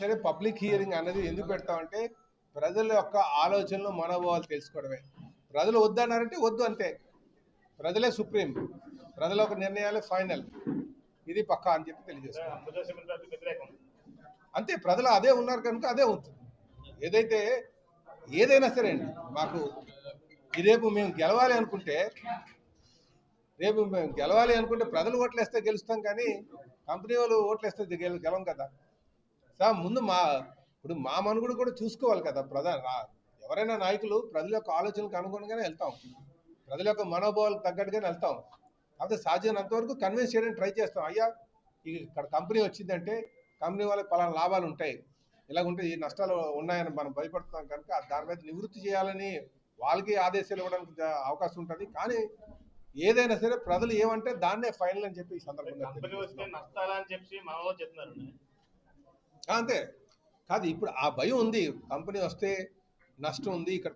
సరే public hearing అనేది ఎందుకు పెడతామంటే ప్రజల యొక్క ఆలోచనలు మనోభావాలు తెలుసుకోవడమే. ప్రజలు వద్దన్నారంటే వద్దు అంతే. ప్రజలే సుప్రీం, ప్రజల యొక్క నిర్ణయాలే ఫైనల్, ఇది పక్కా అని చెప్పి తెలియజేస్తాం. అంతే, ప్రజలు అదే ఉన్నారు కనుక అదే అవుతుంది. ఏదైనా సరే అండి, మాకు రేపు మేము గెలవాలి అనుకుంటే ప్రజలు ఓట్లేస్తే గెలుస్తాం, కానీ కంపెనీ వాళ్ళు ఓట్లేస్తే గెలవం కదా సార్. ముందు ఇప్పుడు మా మనుగుడు కూడా చూసుకోవాలి కదా. ఎవరైనా నాయకులు ప్రజల యొక్క ఆలోచనలకు అనుగుణంగానే వెళ్తాం, ప్రజల యొక్క మనోభావాలకు తగ్గట్టుగానే వెళ్తాం. కాకపోతే సాధ్యమైనంత వరకు కన్విన్స్ చేయడానికి ట్రై చేస్తాం. అయ్యా, ఇక్కడ కంపెనీ వచ్చిందంటే కంపెనీ వాళ్ళకి పలానా లాభాలు ఉంటాయి, ఇలాగుంటే ఈ నష్టాలు ఉన్నాయని మనం భయపడుతున్నాం కనుక దాని మీద నివృత్తి చేయాలని వాళ్ళకి ఆదేశాలు ఇవ్వడానికి అవకాశం ఉంటుంది. కానీ ఏదైనా సరే ప్రజలు ఏమంటే దాన్నే ఫైనల్ అని చెప్పి ఈ సందర్భంగా అంతే కాదు. ఇప్పుడు ఆ భయం ఉంది, కంపెనీ వస్తే నష్టం ఉంది, ఇక్కడ